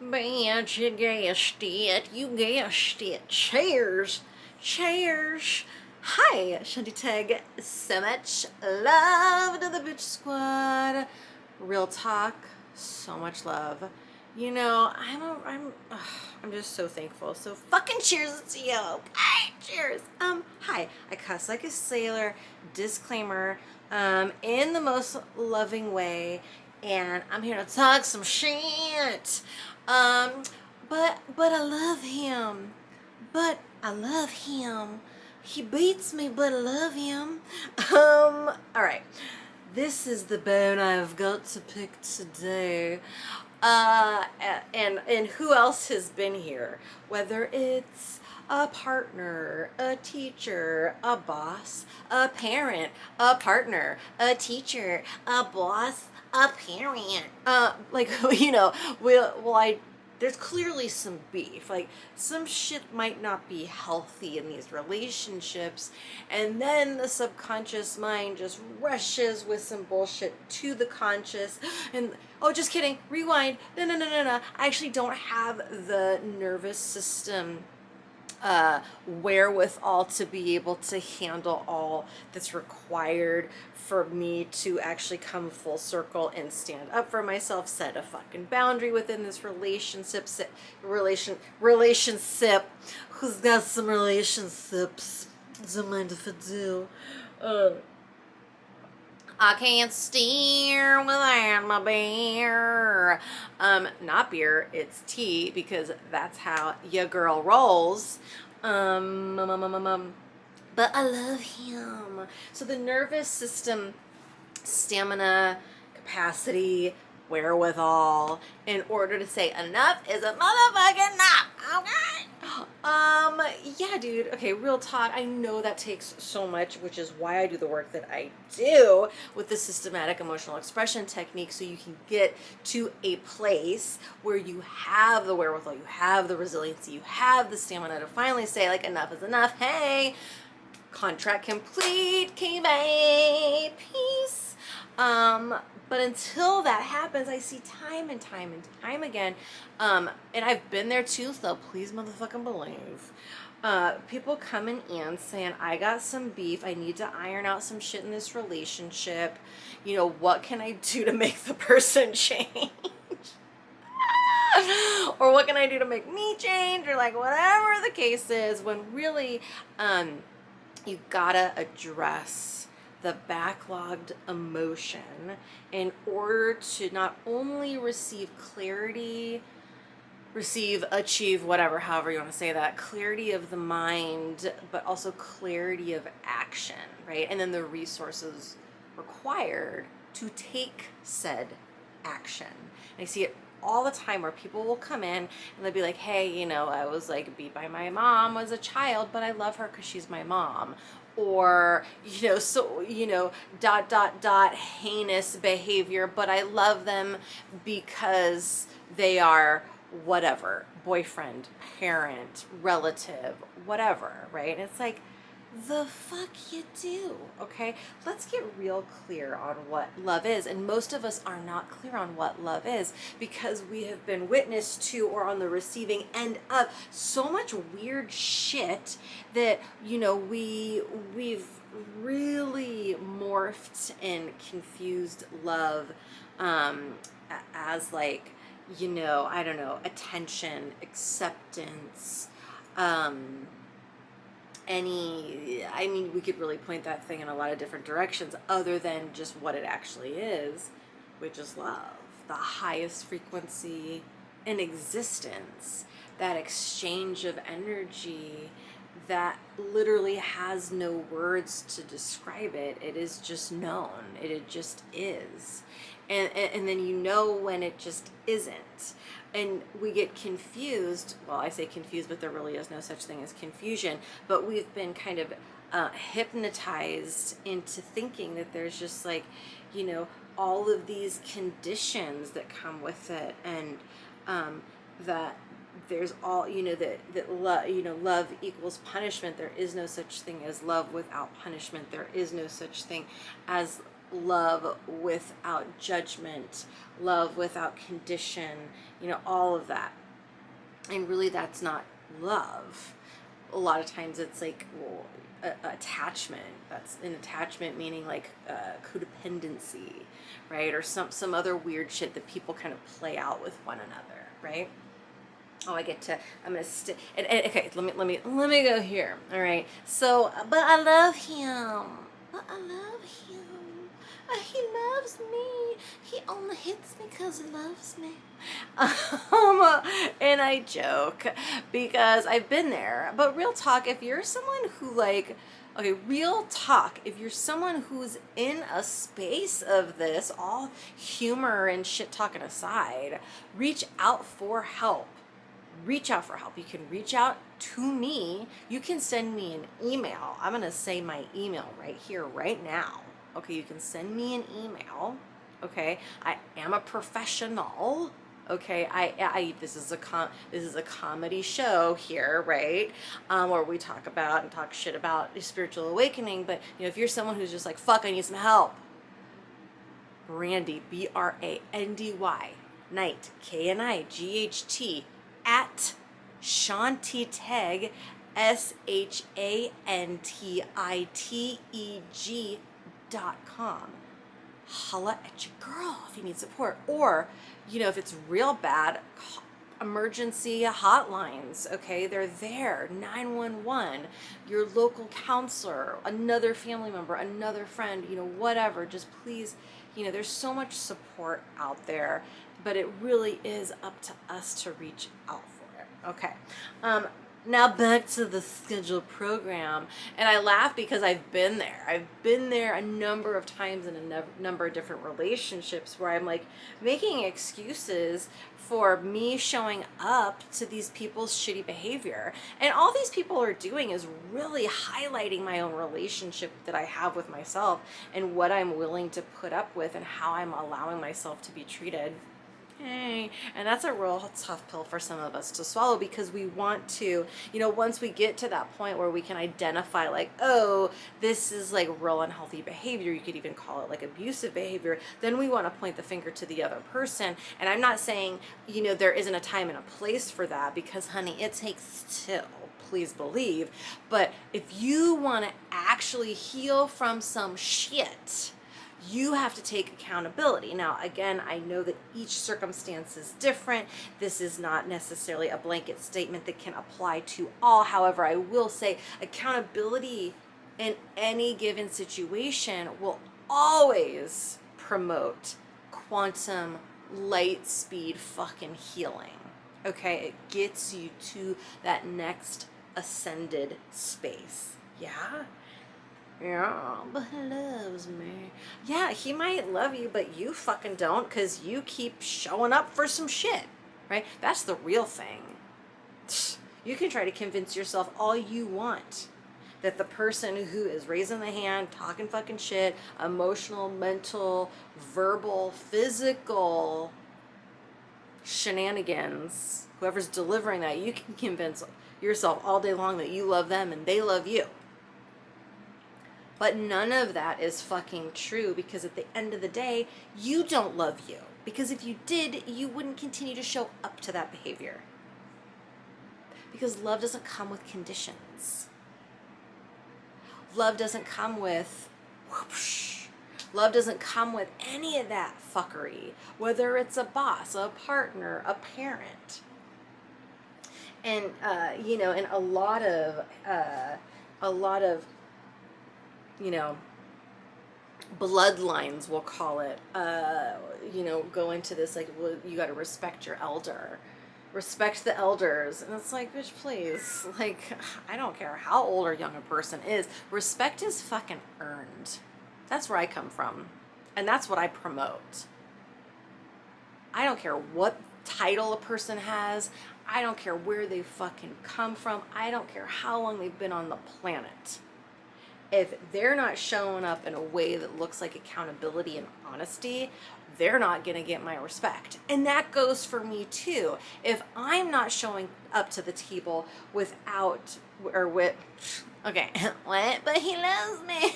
Bitch, you guessed it. You guessed it. Cheers. Cheers. Hi, Shanty Tag. So much love to the bitch squad. Real talk. So much love. You know, I'm just so thankful. So fucking cheers to you. Okay, cheers. Hi. I cuss like a sailor. Disclaimer. In the most loving way, and I'm here to talk some shit. Um, but I love him. But I love him. He beats me, but I love him. All right. This is the bone I've got to pick today. And who else has been here? Whether it's a partner, a teacher, a boss, a parent, a partner, a teacher, a boss, a parent. Like there's clearly some beef. Like, some shit might not be healthy in these relationships, and then the subconscious mind just rushes with some bullshit to the conscious, and oh, just kidding, rewind, no, I actually don't have the nervous system wherewithal to be able to handle all that's required for me to actually come full circle and stand up for myself, set a fucking boundary within this relationship. Who's got some relationships? Don't mind if I do. I can't steer without my beer. Not beer, it's tea, because that's how your girl rolls. But I love him. So the nervous system, stamina, capacity, wherewithal, in order to say enough is a motherfucking enough, okay? Yeah, dude. Okay, real talk. I know that takes so much, which is why I do the work that I do with the systematic emotional expression technique, so you can get to a place where you have the wherewithal, you have the resiliency, you have the stamina to finally say, like, enough is enough. Hey, contract complete, K-Bay, peace. But until that happens, I see time and time and time again, and I've been there too, so please motherfucking believe, people coming in saying, I got some beef, I need to iron out some shit in this relationship, you know, what can I do to make the person change? Or what can I do to make me change? Or like, whatever the case is, when really, you gotta address the backlogged emotion in order to not only receive clarity, achieve, whatever, however you want to say that, clarity of the mind, but also clarity of action, right? And then the resources required to take said action. And I see it all the time where people will come in and they'll be like, hey, you know, I was like beat by my mom as a child, but I love her because she's my mom. Or, you know, so, you know, ... heinous behavior, but I love them because they are whatever, boyfriend, parent, relative, whatever, right? And it's like, the fuck you do, okay? Let's get real clear on what love is. And most of us are not clear on what love is because we have been witness to or on the receiving end of so much weird shit that, you know, we've really morphed and confused love as, like, you know, I don't know, attention, acceptance, I mean, we could really point that thing in a lot of different directions other than just what it actually is, which is love, the highest frequency in existence, that exchange of energy that literally has no words to describe it. It is just known. It just is. And then you know when it just isn't. And we get confused. Well, I say confused, but there really is no such thing as confusion. But we've been kind of hypnotized into thinking that there's just, like, you know, all of these conditions that come with it, and that there's all, you know, love equals punishment. There is no such thing as love without punishment. There is no such thing as love without judgment, love without condition, all of that. And really, that's not love. A lot of times it's like, well, attachment. That's an attachment, meaning like codependency, right? Or some other weird shit that people kind of play out with one another, right? Oh, I'm gonna okay, let me go here. All right. So, but I love him. He loves me. He only hits me because he loves me. And I joke because I've been there. But real talk, if you're someone who real talk, if you're someone who's in a space of this, all humor and shit talking aside, reach out for help. Reach out for help. You can reach out to me. You can send me an email. I'm going to say my email right here, right now. Okay, you can send me an email. Okay, I am a professional. Okay, this is a comedy show here, right? Where we talk shit about spiritual awakening. But if you're someone who's just like, fuck, I need some help. Brandy, Brandy, Knight, KNIGHT at Shantiteg, SHANTITEG.com. Holla at your girl if you need support. Or, if it's real bad, emergency hotlines, okay? They're there. 911, your local counselor, another family member, another friend, whatever. Just please, there's so much support out there, but it really is up to us to reach out for it. Okay. Now back to the scheduled program. And I laugh because I've been there. I've been there a number of times in a number of different relationships where I'm like making excuses for me showing up to these people's shitty behavior. And all these people are doing is really highlighting my own relationship that I have with myself and what I'm willing to put up with and how I'm allowing myself to be treated. Hey, and that's a real tough pill for some of us to swallow because we want to, once we get to that point where we can identify like, oh, this is like real unhealthy behavior, you could even call it like abusive behavior, then we want to point the finger to the other person. And I'm not saying, there isn't a time and a place for that because, honey, it takes two. Please believe. But if you want to actually heal from some shit, you have to take accountability. Now, again, I know that each circumstance is different. This is not necessarily a blanket statement that can apply to all. However, I will say accountability in any given situation will always promote quantum light speed fucking healing. Okay? It gets you to that next ascended space. Yeah? Yeah, but he loves me. Yeah, he might love you, but you fucking don't because you keep showing up for some shit, right? That's the real thing. You can try to convince yourself all you want that the person who is raising the hand, talking fucking shit, emotional, mental, verbal, physical shenanigans, whoever's delivering that, you can convince yourself all day long that you love them and they love you. But none of that is fucking true because at the end of the day, you don't love you. Because if you did, you wouldn't continue to show up to that behavior. Because love doesn't come with conditions. Love doesn't come with whoosh. Love doesn't come with any of that fuckery. Whether it's a boss, a partner, a parent. And, and a lot of bloodlines, we'll call it, go into this, like, well, you got to respect your elder. Respect the elders. And it's like, bitch, please. Like, I don't care how old or young a person is. Respect is fucking earned. That's where I come from. And that's what I promote. I don't care what title a person has. I don't care where they fucking come from. I don't care how long they've been on the planet. If they're not showing up in a way that looks like accountability and honesty, they're not going to get my respect. And that goes for me too. If I'm not showing up to the table without, or with, okay, what? But he loves me.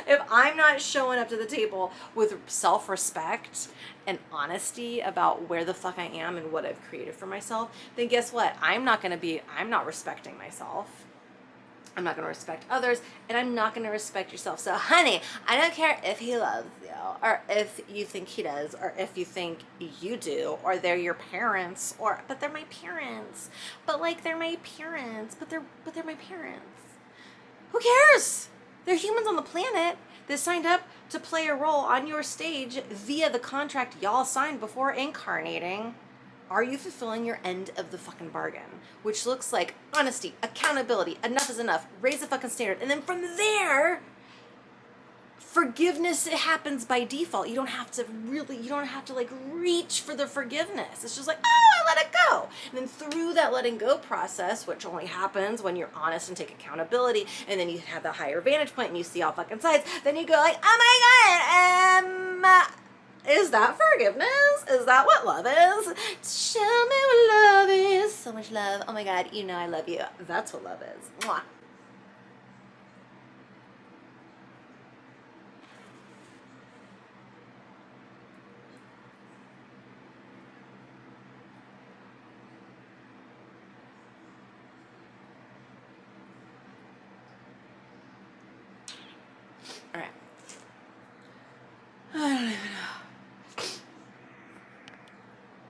if I'm not showing up to the table with self-respect and honesty about where the fuck I am and what I've created for myself, then guess what? I'm not respecting myself. I'm not going to respect others, and I'm not going to respect yourself. So, honey, I don't care if he loves you, or if you think he does, or if you think you do, or they're your parents, but they're my parents. But like, they're my parents, but they're my parents. Who cares? They're humans on the planet that signed up to play a role on your stage via the contract y'all signed before incarnating. Are you fulfilling your end of the fucking bargain? Which looks like honesty, accountability, enough is enough, raise the fucking standard. And then from there, forgiveness, it happens by default. You don't have to like reach for the forgiveness. It's just like, oh, I let it go. And then through that letting go process, which only happens when you're honest and take accountability, and then you have the higher vantage point and you see all fucking sides, then you go like, oh my God, is that forgiveness? Is that what love is? Show me what love is. So much love. Oh my God, you know I love you. That's what love is. Mwah.